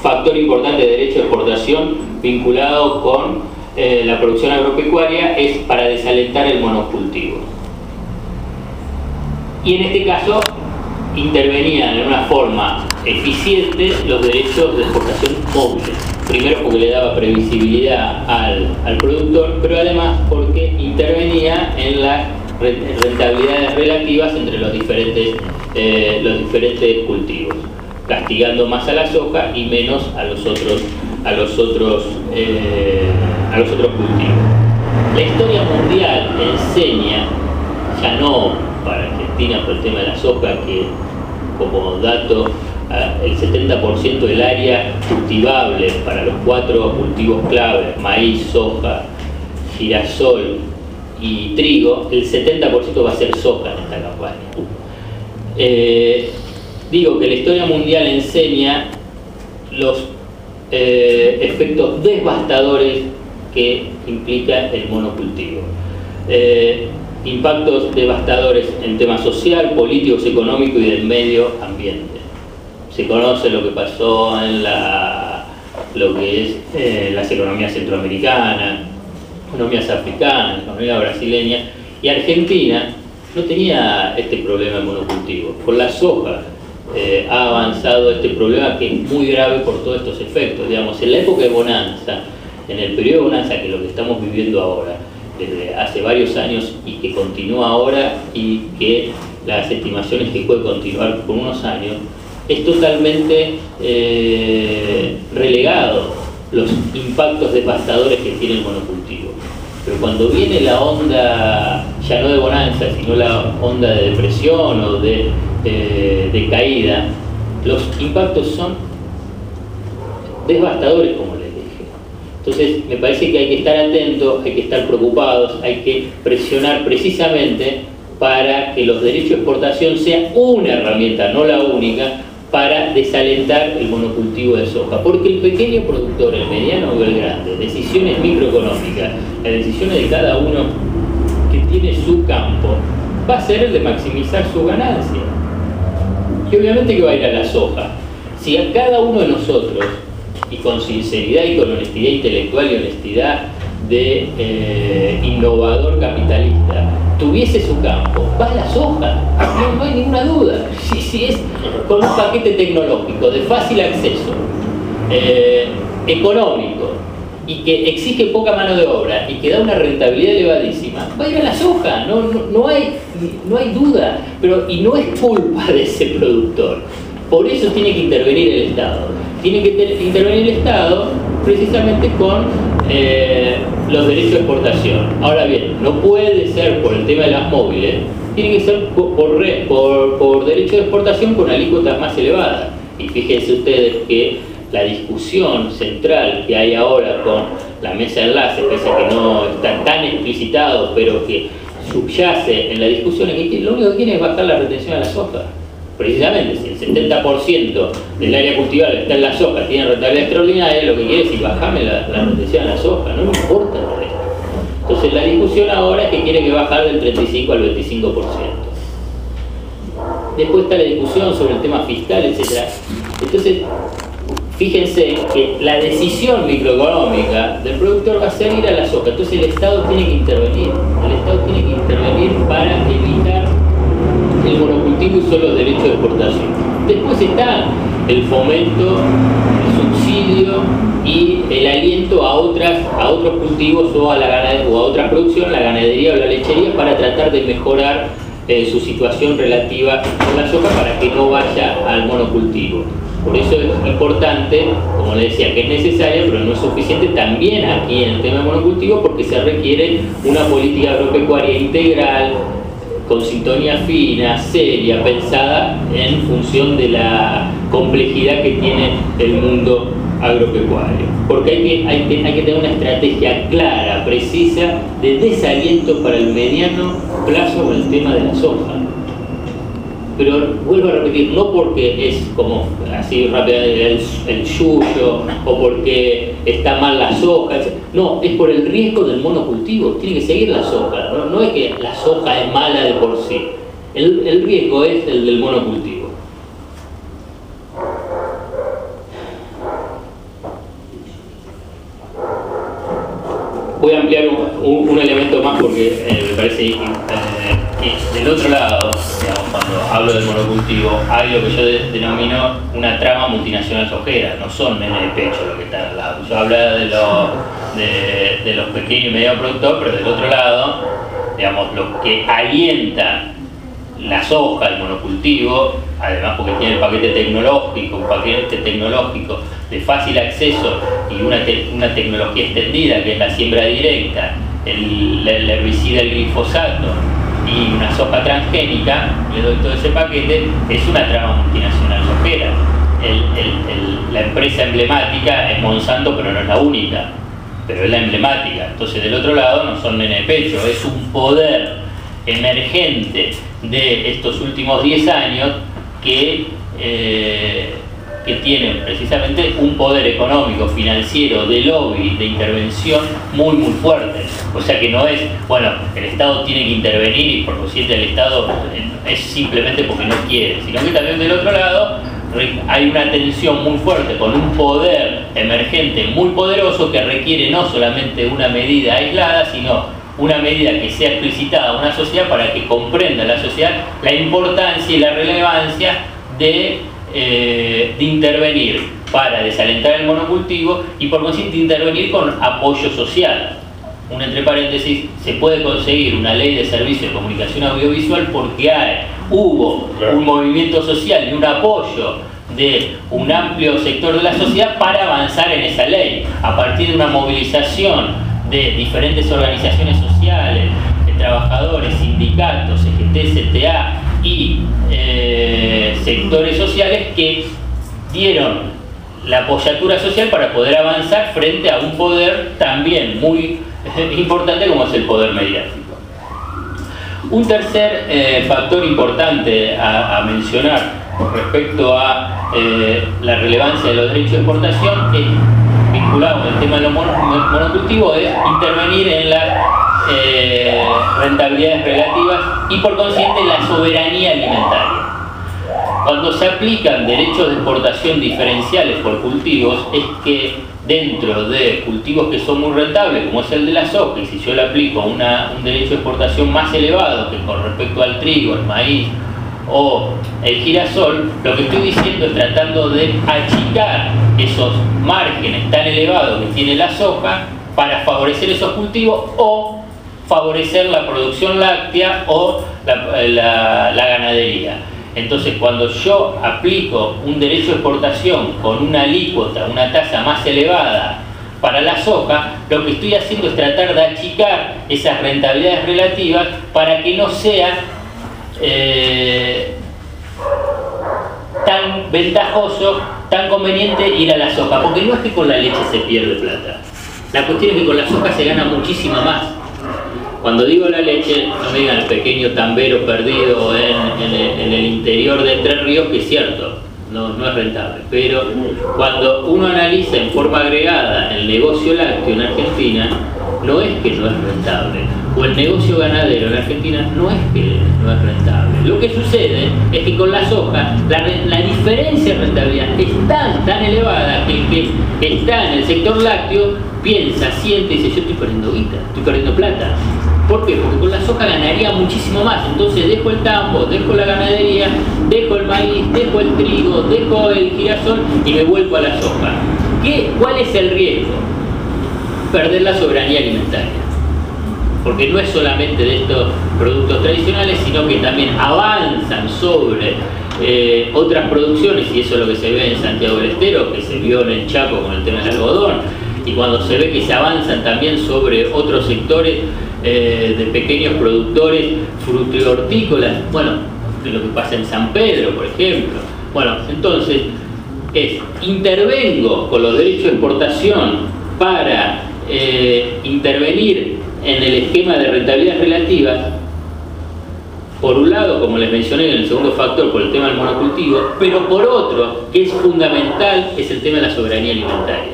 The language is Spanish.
factor importante de derecho de exportación vinculado con la producción agropecuaria es para desalentar el monocultivo. Y en este caso intervenían en una forma eficiente los derechos de exportación móviles. Primero porque le daba previsibilidad al productor, pero además porque intervenía en las rentabilidades relativas entre los diferentes cultivos, castigando más a la soja y menos a los otros cultivos. La historia mundial enseña, ya no para Argentina por el tema de la soja, que como dato el 70% del área cultivable para los 4 cultivos claves, maíz, soja, girasol y trigo, el 70% va a ser soja en esta campaña. Digo que la historia mundial enseña los efectos devastadores que implica el monocultivo. Impactos devastadores en temas social, políticos, económicos y del medio ambiente. Se conoce lo que pasó en lo que es las economías centroamericanas, economías africanas, economía brasileña, y Argentina no tenía este problema de monocultivo. Con la soja ha avanzado este problema, que es muy grave por todos estos efectos. Digamos, en la época de bonanza, en el periodo de bonanza, que es lo que estamos viviendo ahora, desde hace varios años y que continúa ahora y que las estimaciones que puede continuar por unos años, es totalmente relegado los impactos devastadores que tiene el monocultivo. Pero cuando viene la onda, ya no de bonanza, sino la onda de depresión o de caída, los impactos son devastadores, como les dije. Entonces me parece que hay que estar atentos, hay que estar preocupados, hay que presionar precisamente para que los derechos de exportación sean una herramienta, no la única, para desalentar el monocultivo de soja. Porque el pequeño productor, el mediano o el grande, decisiones microeconómicas, las decisiones de cada uno que tiene su campo, va a ser el de maximizar su ganancia. Y obviamente que va a ir a la soja. Si a cada uno de nosotros, y con sinceridad y con honestidad intelectual y honestidad de innovador capitalista, tuviese su campo, va a la soja, no hay ninguna duda. Si es con un paquete tecnológico de fácil acceso, económico, y que exige poca mano de obra y que da una rentabilidad elevadísima, va a ir a la soja, no hay duda, y no es culpa de ese productor. Por eso tiene que intervenir el Estado. Tiene que intervenir el Estado precisamente con los derechos de exportación. Ahora bien, no puede ser por el tema de las móviles, tiene que ser por derechos de exportación con alícuotas más elevadas. Y fíjense ustedes que la discusión central que hay ahora con la mesa de enlace, pese a que no está tan explicitado, pero que subyace en la discusión, es que lo único que quiere es bajar la retención a la soja. Precisamente, si el 70% del área cultivable está en la soja, tiene rentabilidad extraordinaria, lo que quiere es decir, bajame la retención a la soja, no me importa el resto. Entonces la discusión ahora es que quiere que bajar del 35 al 25%. Después está la discusión sobre el tema fiscal, etc. Entonces, fíjense que la decisión microeconómica del productor va a ser ir a la soja. Entonces el Estado tiene que intervenir. El Estado tiene que intervenir para evitar el monocultivo y solo derechos de exportación. Después está el fomento, el subsidio y el aliento a otros cultivos o a otra producción, la ganadería o la lechería, para tratar de mejorar su situación relativa con la soja para que no vaya al monocultivo. Por eso es importante, como les decía, que es necesaria, pero no es suficiente también aquí en el tema del monocultivo, porque se requiere una política agropecuaria integral, con sintonía fina, seria, pensada en función de la complejidad que tiene el mundo agropecuario. Porque hay que tener una estrategia clara, precisa, de desaliento para el mediano plazo con el tema de la soja. Pero vuelvo a repetir, no porque es como así rápido el yuyo o porque está mal la soja, no, es por el riesgo del monocultivo. Tiene que seguir la soja, no es que la soja es mala de por sí, el riesgo es el del monocultivo. voy a ampliar un elemento más porque me parece que del otro lado, digamos, cuando hablo del monocultivo, hay lo que yo denomino una trama multinacional sojera, no son nenes de pecho lo que está al lado. Yo hablo de los pequeños y medianos productores, pero del otro lado, digamos, lo que alienta la soja, el monocultivo, además porque tiene el paquete tecnológico, un paquete tecnológico de fácil acceso y una tecnología extendida que es la siembra directa, el herbicida, el glifosato y una soja transgénica, le doy todo ese paquete, es una trama multinacional sojera. La empresa emblemática es Monsanto, pero no es la única, pero es la emblemática. Entonces del otro lado no son nene de pecho, es un poder emergente de estos últimos 10 años que tienen precisamente un poder económico, financiero, de lobby, de intervención muy fuerte. O sea que no es, bueno, el Estado tiene que intervenir y por consiguiente el Estado es simplemente porque no quiere, sino que también del otro lado hay una tensión muy fuerte con un poder emergente muy poderoso que requiere no solamente una medida aislada, sino una medida que sea explicitada a una sociedad para que comprenda la sociedad la importancia y la relevancia de intervenir para desalentar el monocultivo y por consiguiente intervenir con apoyo social. Entre paréntesis, se puede conseguir una ley de servicio de comunicación audiovisual porque hubo un movimiento social y un apoyo de un amplio sector de la sociedad para avanzar en esa ley, a partir de una movilización de diferentes organizaciones sociales, de trabajadores, sindicatos, CGT, CTA y sectores sociales que dieron la apoyatura social para poder avanzar frente a un poder también muy importante como es el poder mediático. Un tercer factor importante a mencionar respecto a la relevancia de los derechos de exportación, que vinculado con el tema de los monocultivos, es intervenir en las rentabilidades relativas y por consiguiente en la soberanía alimentaria. Cuando se aplican derechos de exportación diferenciales por cultivos, es que dentro de cultivos que son muy rentables, como es el de la soja, y si yo le aplico un derecho de exportación más elevado que con respecto al trigo, el maíz o el girasol, lo que estoy diciendo es tratando de achicar esos márgenes tan elevados que tiene la soja para favorecer esos cultivos o favorecer la producción láctea o la ganadería. Entonces, cuando yo aplico un derecho de exportación con una alícuota, una tasa más elevada para la soja, lo que estoy haciendo es tratar de achicar esas rentabilidades relativas para que no sea tan ventajoso, tan conveniente ir a la soja, porque no es que con la leche se pierde plata. La cuestión es que con la soja se gana muchísima más. Cuando digo la leche, no me digan el pequeño tambero perdido en el interior de Entre Ríos, que es cierto, no es rentable. Pero cuando uno analiza en forma agregada el negocio lácteo en Argentina, no es que no es rentable. O el negocio ganadero en Argentina no es que no es rentable. Lo que sucede es que con la soja la diferencia de rentabilidad es tan elevada que el que está en el sector lácteo piensa, siente y dice: yo estoy perdiendo guita, estoy perdiendo plata. ¿Por qué? Porque con la soja ganaría muchísimo más. Entonces dejo el tambo, dejo la ganadería, dejo el maíz, dejo el trigo, dejo el girasol y me vuelvo a la soja. ¿Cuál es el riesgo? Perder la soberanía alimentaria. Porque no es solamente de estos productos tradicionales, sino que también avanzan sobre otras producciones, y eso es lo que se ve en Santiago del Estero, que se vio en el Chaco con el tema del algodón, y cuando se ve que se avanzan también sobre otros sectores de pequeños productores frutícolas, bueno, de lo que pasa en San Pedro, por ejemplo. Bueno, entonces, intervengo con los derechos de exportación para intervenir en el esquema de rentabilidades relativas, por un lado, como les mencioné en el segundo factor, por el tema del monocultivo, pero por otro, que es fundamental, es el tema de la soberanía alimentaria.